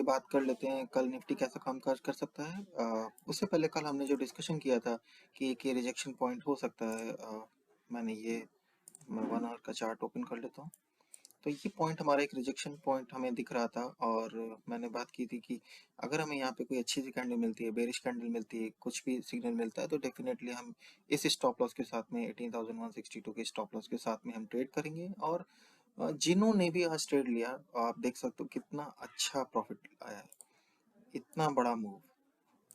चलिए बात कर लेते हैं कल निफ्टी कैसा कामकाज कर सकता है। उससे पहले कल हमने जो डिस्कशन किया था कि एक ये रिजेक्शन पॉइंट हो सकता है। मैं 1 आवर का चार्ट ओपन कर लेता हूँ। तो ये पॉइंट हमारा एक रिजेक्शन पॉइंट हमें दिख रहा था और मैंने बात की थी कि अगर हमें यहाँ पे कोई अच्छी सी कैंडल मिलती है, बेरिश कैंडल मिलती है, कुछ भी सिग्नल मिलता है तो डेफिनेटली हम इस स्टॉप लॉस के साथ में 18,162 के स्टॉप लॉस के साथ में हम ट्रेड करेंगे। और जिन्होंने भी आज ट्रेड लिया, आप देख सकते हो कितना अच्छा प्रॉफिट आया है, इतना बड़ा मूव।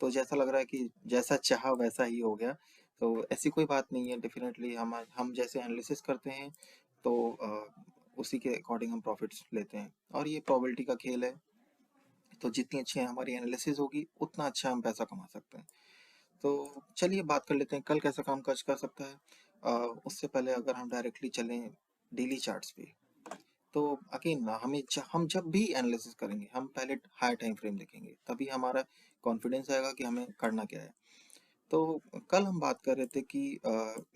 तो जैसा लग रहा है कि जैसा चाहा वैसा ही हो गया। तो ऐसी कोई बात नहीं है, डेफिनेटली हम जैसे एनालिसिस करते हैं तो उसी के अकॉर्डिंग हम प्रॉफिट्स लेते हैं और ये प्रोबेबिलिटी का खेल है। तो जितनी अच्छी हमारी एनालिसिस होगी उतना अच्छा हम पैसा कमा सकते हैं। तो चलिए बात कर लेते हैं कल कैसा कामकाज कर सकता है। उससे पहले अगर हम डायरेक्टली चलें डेली चार्ट्स पे, तो अगेन ना हम जब भी एनालिसिस करेंगे हम पहले हाई टाइम फ्रेम देखेंगे, तभी हमारा कॉन्फिडेंस आएगा कि हमें करना क्या है। तो कल हम बात कर रहे थे कि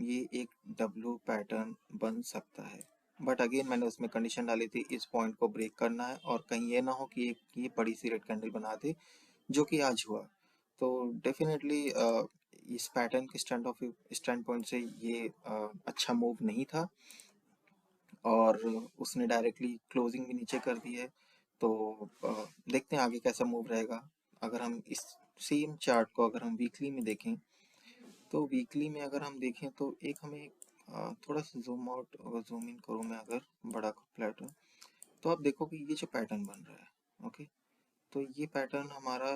ये एक डब्ल्यू पैटर्न बन सकता है, बट अगेन मैंने उसमें कंडीशन डाली थी इस पॉइंट को ब्रेक करना है और कहीं ये ना हो कि ये बड़ी सी रेड कैंडल बना दे, जो कि आज हुआ। तो डेफिनेटली इस पैटर्न के स्टैंड पॉइंट से ये अच्छा मूव नहीं था और उसने डायरेक्टली क्लोजिंग भी नीचे कर दी है। तो देखते हैं आगे कैसा मूव रहेगा। अगर हम इस सेम चार्ट को अगर हम वीकली में देखें, तो वीकली में अगर हम देखें तो एक हमें थोड़ा सा जूम आउट अगर जूम इन करूँ मैं, अगर बड़ा फ्लैट तो आप देखो कि ये जो पैटर्न बन रहा है, ओके, तो ये पैटर्न हमारा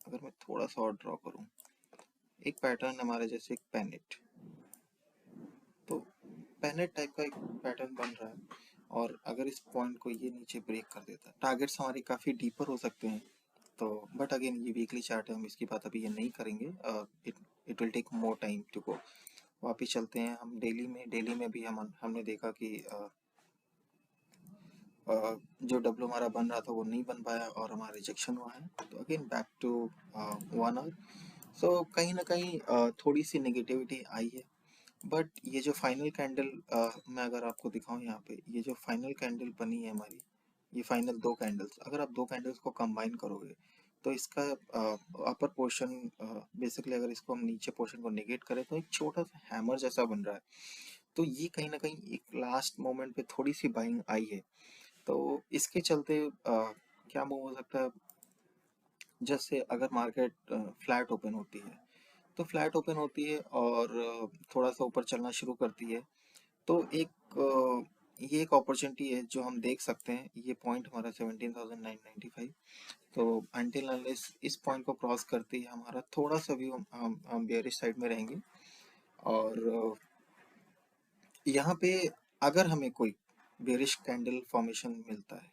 अगर मैं थोड़ा सा और ड्रॉ करूँ, एक पैटर्न हमारे जैसे एक पैनेट, तो पैनेट टाइप का एक पैटर्न बन रहा है। और अगर इस पॉइंट को ये नीचे ब्रेक कर देता है, टारगेट्स हमारे काफ़ी डीपर हो सकते हैं। तो बट अगेन ये वीकली चार्ट है, हम इसकी बात अभी ये नहीं करेंगे। It it will take more time to go. वापिस चलते हैं हम डेली में भी हमने देखा कि जो डब्ल्यू हमारा बन रहा था वो नहीं बन पाया और हमारा रिजेक्शन हुआ है। तो अगेन बैक टू 1 आवर। सो कहीं ना कहीं थोड़ी सी नेगेटिविटी आई है, बट ये जो फाइनल कैंडल मैं अगर आपको दिखाऊं यहाँ पे, ये जो फाइनल कैंडल बनी है हमारी, ये फाइनल दो कैंडल्स, अगर आप दो कैंडल्स को कंबाइन करोगे तो इसका अपर पोर्शन, बेसिकली अगर इसको हम नीचे पोर्शन को नेगेट करें तो एक छोटा सा हैमर जैसा बन रहा है। तो ये कहीं ना कहीं एक लास्ट मोमेंट पे थोड़ी सी बाइंग आई है। तो इसके चलते क्या मूव हो सकता है, जैसे अगर मार्केट फ्लैट ओपन होती है, तो फ्लैट ओपन होती है और थोड़ा सा ऊपर चलना शुरू करती है, तो ये एक अपॉर्चुनिटी है जो हम देख सकते हैं। ये पॉइंट हमारा 17,995, तो अनटिल अनलेस इस पॉइंट को क्रॉस करते ही हमारा थोड़ा सा भी हम बेयरिश साइड में रहेंगे। और यहाँ पे अगर हमें कोई बेयरिश कैंडल फॉर्मेशन मिलता है,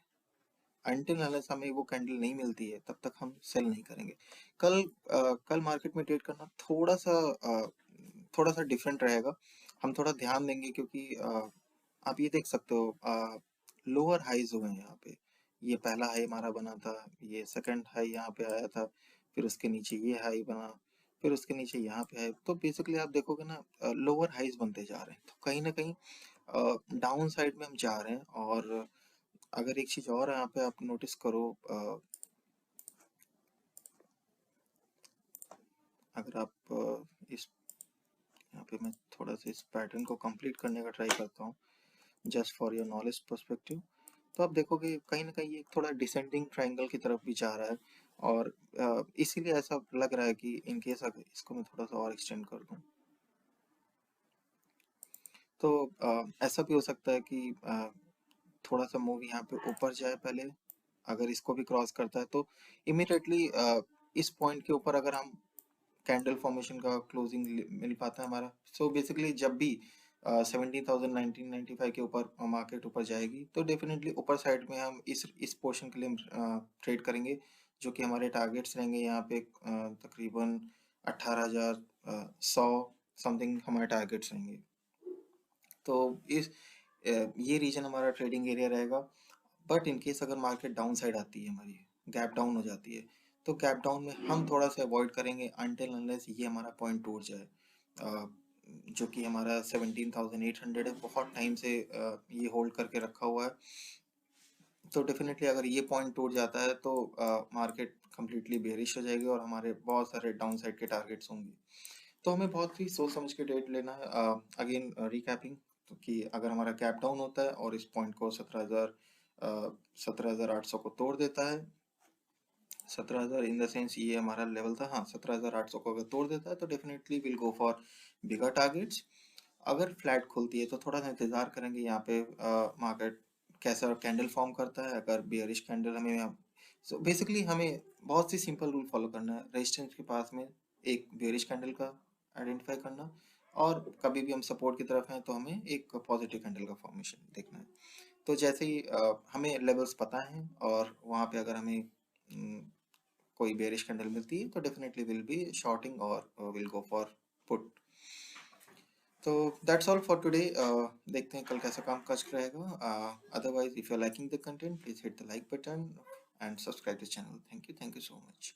अनटिल अनलेस हमें वो कैंडल नहीं मिलती है, तब तक हम सेल नहीं करेंगे। कल मार्केट में ट्रेड करना थोड़ा सा डिफरेंट रहेगा। हम थोड़ा ध्यान देंगे क्योंकि आप ये देख सकते हो लोअर हाईज हुए हैं यहाँ पे। ये पहला हाई हमारा बना था, ये सेकंड हाई यहाँ पे आया था, फिर उसके नीचे ये हाई बना, फिर उसके नीचे यहाँ पे है। तो बेसिकली आप देखोगे ना, लोअर हाईज बनते जा रहे हैं, तो कहीं ना कहीं डाउन साइड में हम जा रहे हैं। और अगर एक चीज और यहाँ पे आप नोटिस करो, अगर आप इस यहाँ पे मैं थोड़ा सा इस पैटर्न को कंप्लीट करने का ट्राई करता हूँ just for your knowledge perspective, तो आप देखोगे कहीं ना कहीं ये थोड़ा डिसेंडिंग ट्रायंगल की तरफ भी जा रहा है। और इसीलिए ऐसा लग रहा है कि इन केस अगर इसको मैं थोड़ा सा और एक्सटेंड कर दूं, तो ऐसा भी हो सकता है कि थोड़ा सा मूव यहाँ पे ऊपर जाए पहले। अगर इसको भी क्रॉस करता है तो इमिडिएटली इस पॉइंट के ऊपर अगर हम कैंडल फॉर्मेशन का क्लोजिंग मिल पाता है हमारा। सो बेसिकली जब भी 17,995 के ऊपर मार्केट ऊपर जाएगी तो डेफिनेटली ऊपर साइड में हम इस पोर्शन के लिए ट्रेड करेंगे, जो कि हमारे टारगेट्स रहेंगे यहाँ पे तकरीबन 18,100 समथिंग हमारे टारगेट्स रहेंगे। तो ये रीजन हमारा ट्रेडिंग एरिया रहेगा। बट इन केस अगर मार्केट डाउन साइड आती है, हमारी गैप डाउन हो जाती है, तो गैप डाउन में हम थोड़ा सा अवॉइड करेंगे अनटिल अनलेस ये हमारा पॉइंट टूट जाए, जो कि हमारा 17,800 है। बहुत टाइम से ये होल्ड करके रखा हुआ है। तो डेफिनेटली अगर ये पॉइंट टूट जाता है तो मार्केट कंप्लीटली बेरिश हो जाएगी और हमारे बहुत सारे डाउन साइड के टारगेट्स होंगे। तो हमें बहुत ही सोच समझ के ट्रेड लेना है। अगेन रिकैपिंग, तो कि अगर हमारा गैप डाउन होता है और इस पॉइंट को 17,800 को तोड़ देता है, 17,000 इन द सेंस ये हमारा लेवल था, हाँ 17,800 को अगर तोड़ देता है तो definitely will go for bigger targets. अगर फ्लैट खुलती है तो थोड़ा सा इंतजार करेंगे यहाँ पे मार्केट कैसा कैंडल फॉर्म करता है। अगर बियरिश कैंडल हमें, सो बेसिकली हमें बहुत सी सिंपल रूल फॉलो करना है। रेजिस्टेंस के पास में एक बियरिश कैंडल का आइडेंटिफाई करना, और कभी भी हम सपोर्ट की तरफ हैं तो हमें एक पॉजिटिव कैंडल का फॉर्मेशन देखना है। तो जैसे ही हमें लेवल्स पता हैं और वहाँ पे अगर हमें कोई बेरिश कैंडल मिलती है तो डेफिनेटली विल बी शॉर्टिंग और विल गो फॉर पुट। तो दैट्स ऑल फॉर टुडे। देखते हैं कल कैसा काम काज रहेगा। Otherwise if you are liking the content please hit the like button and subscribe this channel. Thank you so much.